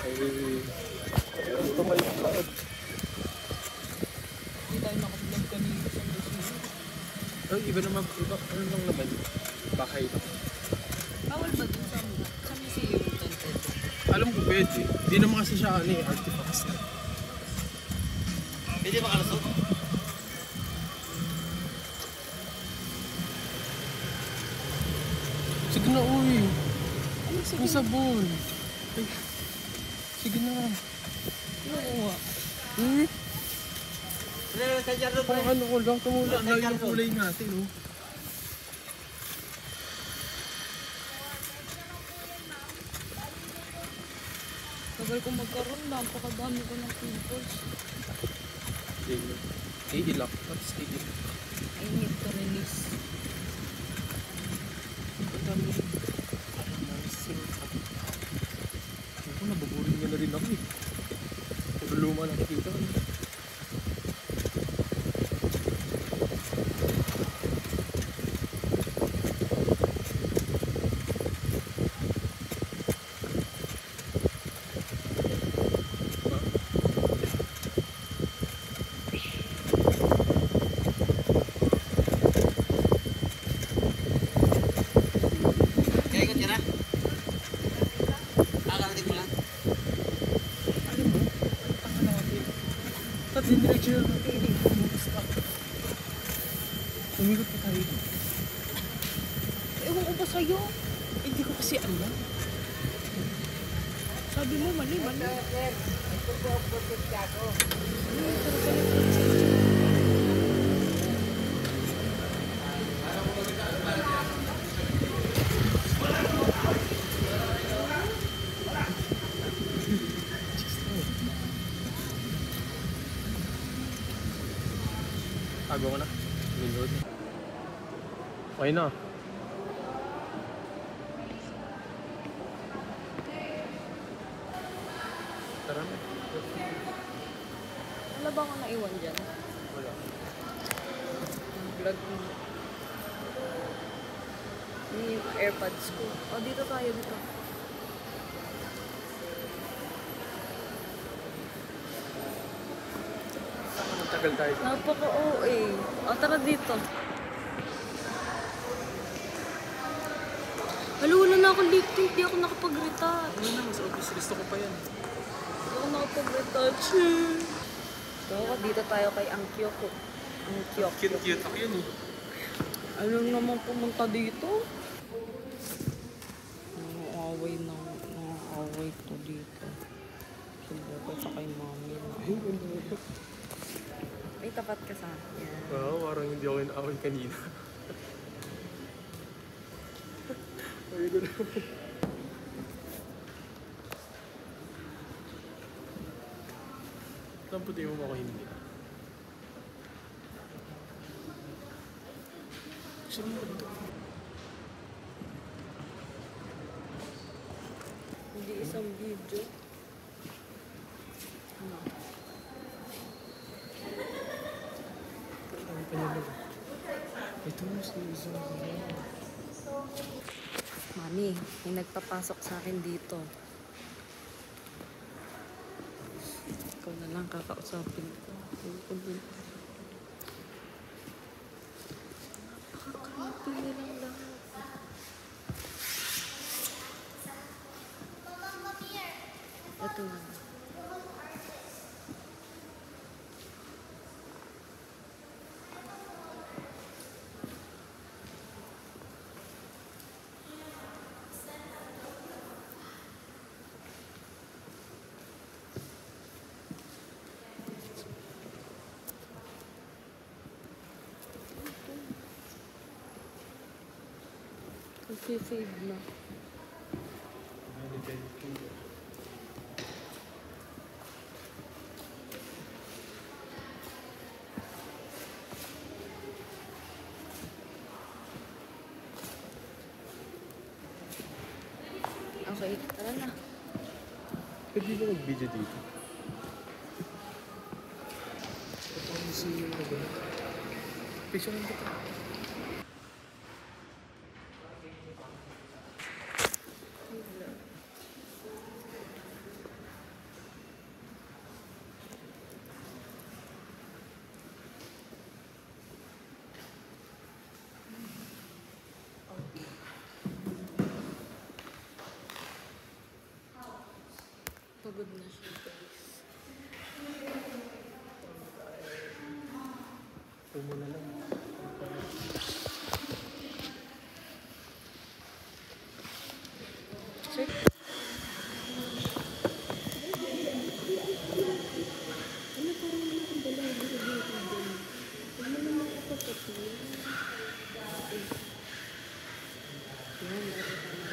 Ay, ito may cloud. Hindi tayo nakablog kanina sa Brazil. Ay, iba naman, iba, ano lang naman, bahay lang. Bawal ba dun sa museum content? Alam ko pwede. Hindi naman kasi siya ano eh, artifacts na. Pwede ba kalusot? Sige na, uy. May sabon. Ay, sige na. Oo nga. Hmm? Kanyar doon. Pang ano ko lang, tumula na yung kulay natin, oh. Tagal ko magkaroon, napakadami ko ng pimples. Iilak. What's iilak? I need to release. Madami. Ako, nababurin niya na rin ako eh. Puro luma nakikita ko. Ikot ka na? Akalatin mo lang. Alam mo, ang natin. Tapos yung direction natin, hindi ko stop. Umikot pa tayo. Ewan ko ba sa'yo? Hindi ko kasi alam. Sabi mo, mali. Tago ko na. Reload. Okay na. Tara na. Wala ba akong naiwan dyan? Wala. Vlog mo. Yung AirPods ko. O, dito tayo dito. Tagal tayo. Napaka-OA. O, tara dito. Wala na akong lip tint. Di ako nakapag-retouch. Ano na, mas obvious. Gusto ko pa yan. Di ako nakapag-retouch. So, dito tayo kay Ang Kyoko. Ang Kyoko. Cute ako yun eh. Ano naman pumunta dito? Nangaaway to dito. Subo ko sa kay mami. Ay, tapat ka sa akin. Oo, parang hindi ako in-away kanina. Ay, ko na. Lamputin mo ako hindi. Sino mo ito? Hindi isang video. Ano? Ang panyalag. Ito mo si isang Mami, may nagpapasok sa akin dito. Ikaw na lang kakausapin ko. Nakakalipi nilang lahat. Ito na. Save na. Okay, tara na. Pwede ba mag-video dito? Ito ang museum na ba? Picture lang kita. Pagod na siya, guys. Ito mo na lang. Sir? Ano parang wala akong dala dito dito? Ano naman ako pati? Yan, meron ka na.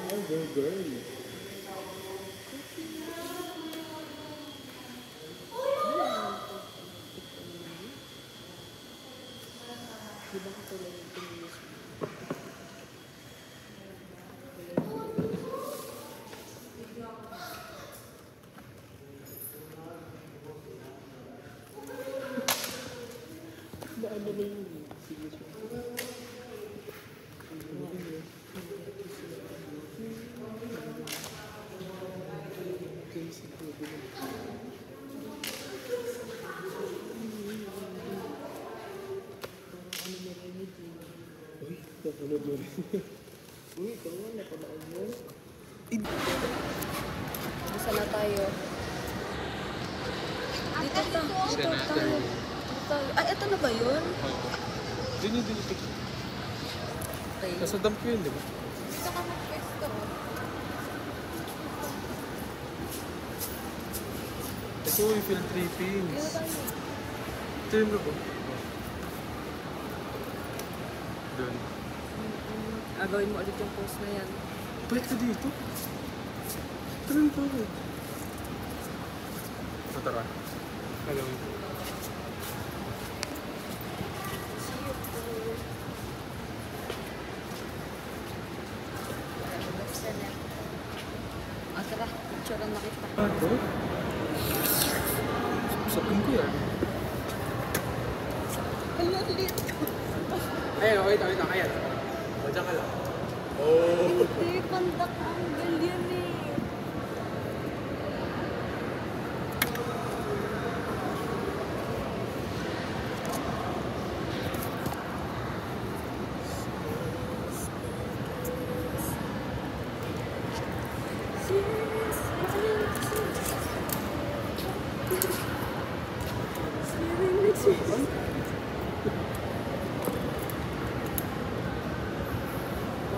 Oh, girl. Di ba katulad yung pinilis mo? Daan na yun. Sige siya. Uy, napunod mo rin. Uy, ikaw nga, napanood mo. Isa na tayo. Dito ta. Dito tayo. Dito tayo. Ay, ito na ba yun? Oo. Dun yung dito. Okay. Nasa dump ko yun, di ba? Dito ka mag-pwesto. Ito, we feel 3 pins. Dito tayo. Ito yung labo. Doon. Agawin mo ulit yung post na yan. Balik ka dito. Tara na tayo. Tara. Alam mo. Ah, tara. Picture na kita. Ano? Sapin ko yan. Hello, lit. Ayan, wait. Ayan. O, dyan ka lang. Oh. Hindi, contact angle yan eh.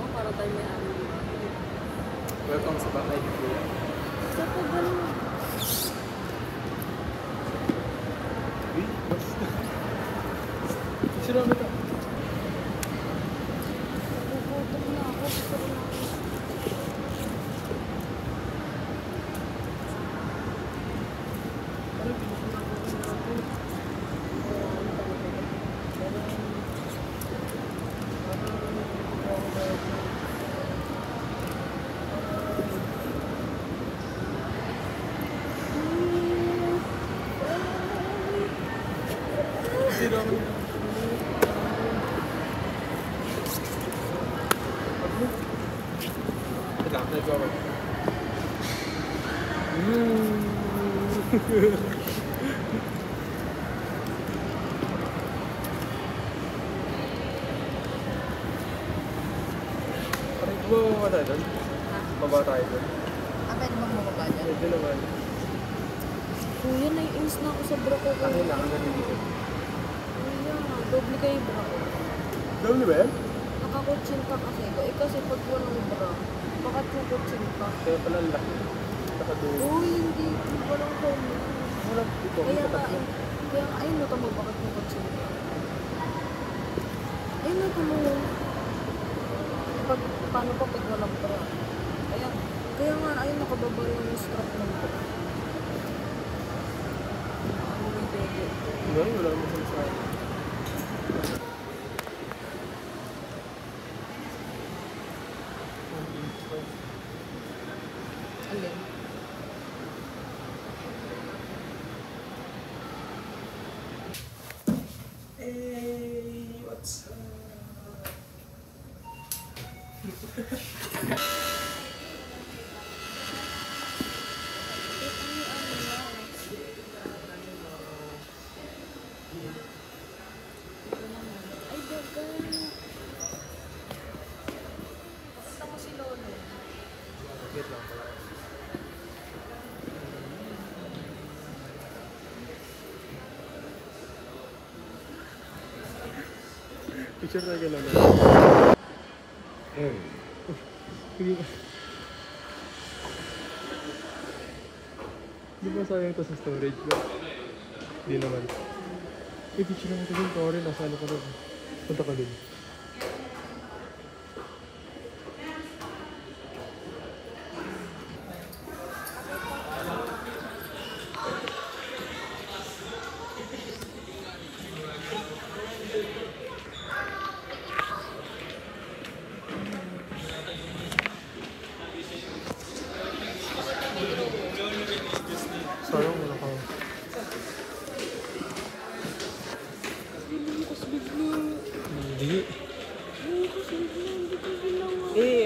Oh, para tayo may ano. Welcome sa bahay ni Kuya. Sa pagano. Uy, basta. Sino ba ito? Nagugutom na ako. Gusto ko na ako. Parang pinupunakuhan na ako. Sino ako? Ito, nag-go. Parang bumaba tayo doon. Baba tayo doon. Pwede bang mababa dyan? Pwede naman. Kuya, nai-ins na ako sa bra ko. Ano lang, hanggang dito. Kuya, doble kayo bra ko. Doble ba yan? Nakakutsin ka kasi. Eh kasi pag walang bra, bakit kukutsin ka? Kaya pala ang laki. Nakadulo. Uy, hindi. Walang kome. Wala dito. Kaya nga, ayun mo tamo bakit kukutsin ka. Ayun mo tamo. Paano pa pag walang bra? Kaya nga, ayun nakababa yung strap ng bra. Uy, bebe. Hindi, wala naman sinasabi. Alin? Hey, what's up? Picture tayo ka lalo. Hindi ba? Di ba sayang to sa storage ba? Hindi naman. Picture naman ito dun. Sorry, nasa ano ka doon. Punta ka dun. Sayang wala ka. Hindi.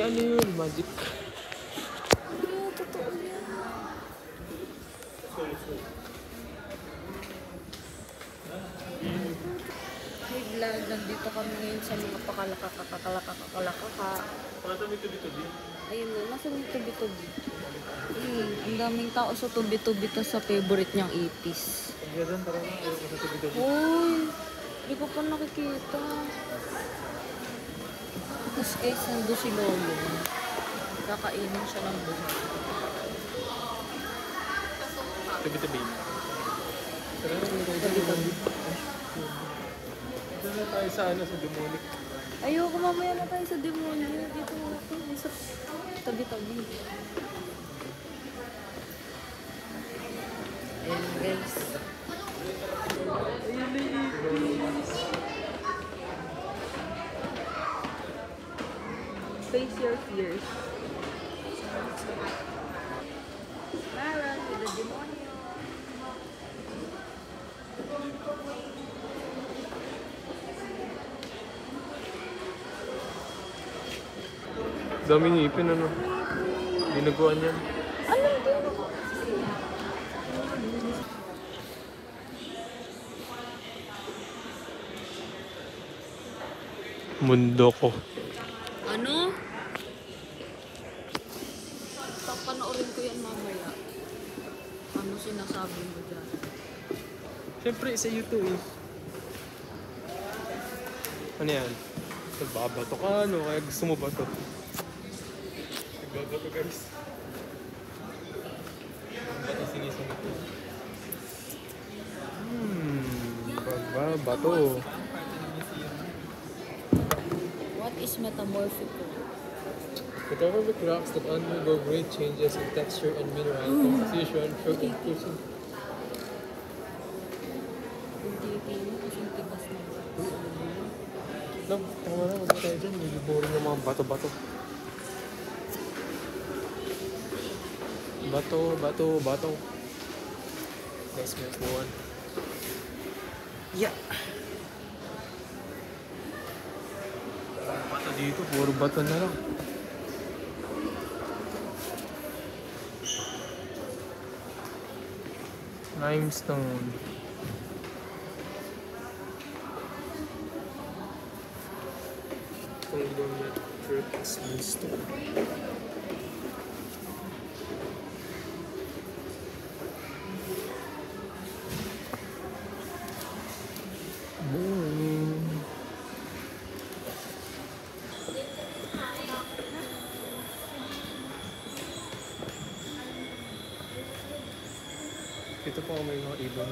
Ano yun? Magic. Totoo yan. Hey vlog, nandito kami ngayon sa mga pakalaka. Ayun na, nasa yung tubi-tubi. Ang daming tao sa tubi-tubi ta sa favorite niyang ipis. Kaya doon, tara na. Ayaw ko sa tubi-tubi. Uy, hindi ko pa nakikita. Tapos guys, nandun si Lolo. Kakainin siya ng buhay. Tubi-tubi. Tara na, tubi-tubi. Doon na tayo sa sa demonic. Ayoko, mamaya na tayo sa demonyo. Dito ako, sa tabi-tabi. Ayan guys. Face your fears. Maron with the demonyo. Daming ipin, ano? Dinaguan yan. Anong dito? Mundo ko. Ano? Papanoorin ko yan mamaya. Ano sinasabi mo dyan? Siyempre, sa YouTube eh. Ano yan? Nagbabato ka, ano? Kaya gusto mo ba ito? Nagbabato guys. Bato sinisumit. Bato. What is metamorphical? Metamorphic rocks that undergo great changes in texture and mineral composition through increasing. Hindi mo kasing tigas na ba? Lang, tama na, wag tayo dyan. May boring ng mga bato-bato. Bato. Let's move on. Yeah. Bato dito, puro bato na lang. Limestone. Conglomerate limestone. Ito po may mga ibon.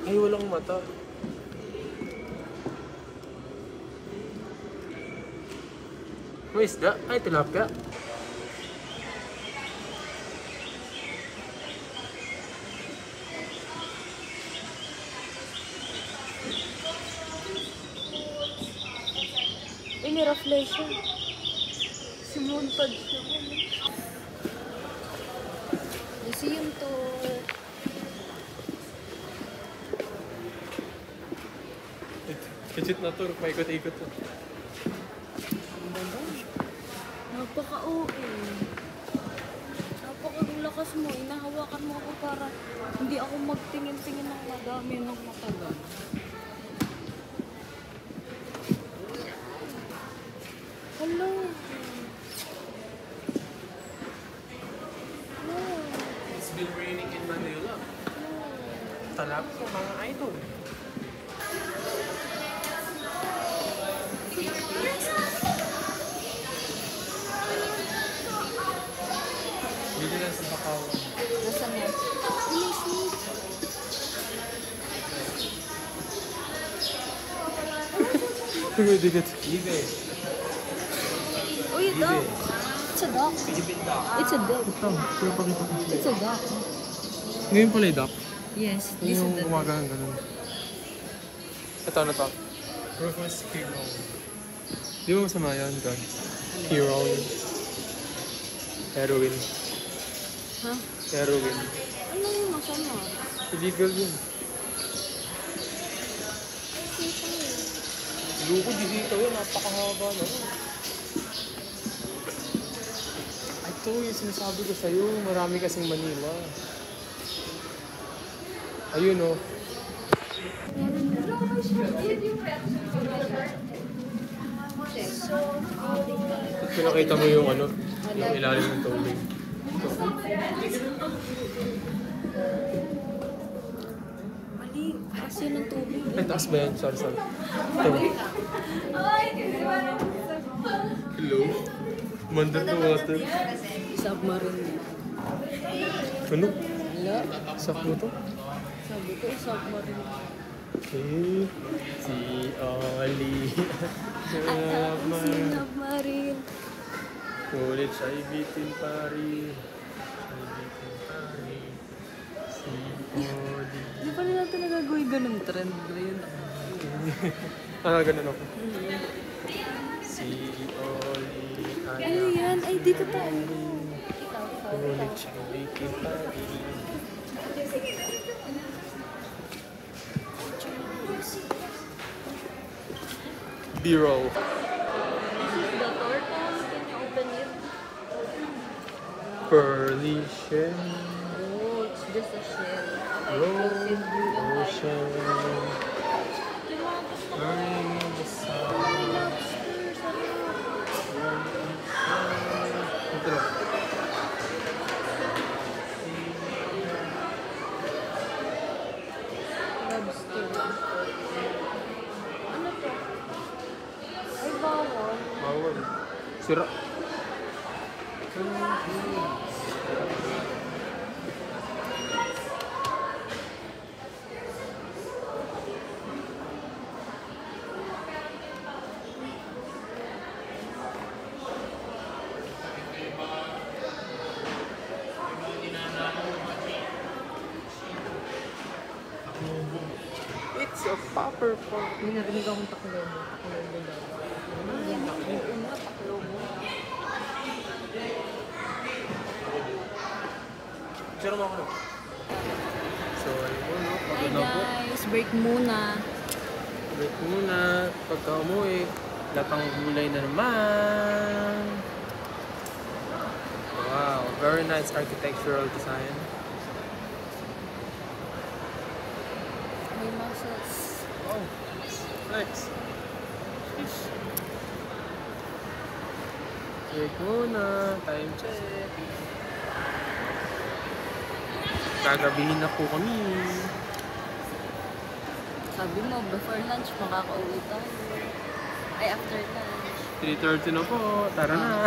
Ay, walang mata. May isda? Ay, tilapia. Niraflex siya. Simuntad siya. This Museum tour. Legit na tour, paikot-ikot to. Napaka-OA. Napaka-lakas mo. Inahawakan mo ako para hindi ako magtingin-tingin ng madami ng matagal. Hello. It's been raining in Manila. Talap sa mga idol. Dito lang sa Bakawan. Nasaan mo? Inisip. Tumidikit. Ibe. Uy, duck. It's a duck. It's a duck. Ito, pero pakita ko. It's a duck. Ngayon pala yung duck. Yes, this is Yung the duck. umaga ng ganun. Ito na to. Rufus Hero. Di ba masama yan, God? Hero. Heroin. Ha? Heroin. Ano yung masama? Illegal yun. Luko, dito yun. Napakahaba na yun. Ito yung sinasabi ko sa'yo. Marami kasing Manila. Ayun o. Pinakita mo yung ano, yung ilalim ng tubig. Mali. Kasi ng tubig. Ay, taas ba yan? Sorry. Ito. Hello? Mandar the water. Submarine. Ano? Wala. Sak mo to? Sabi ko, submarine. Eh, si Oli. Submarine. Ulit siya ibitin pari. Si Oli. Di pa rin natin nagagawin ganun trend na yun. Ganun ako. Si Oli. Ano yan? Ay, dito tayo. Ulit siya ibitin pari. B-roll. This is the turtle. Can you open it? Pearly shell. Oh, it's just a shell. Ocean. Burning in the sun. Ito lang. Lobster. Ano to? Ay, bawal. Bawal. Sira. It's a popper pot. May narinig akong taklobo. Taklobo daw. Yung una, taklobo. Sira mo ako. So, ayun po, no? Hi Pagod na po. guys, break muna. Break muna. Pagka umuwi, latang gulay na naman. Wow, very nice architectural design. May muscles. Oh, flex. Sheesh. Break muna. Time check. Gagabihin na po kami. Sabi mo, before lunch, makaka-uwi tayo. Ay, after lunch. 3:30 na po. Tara na.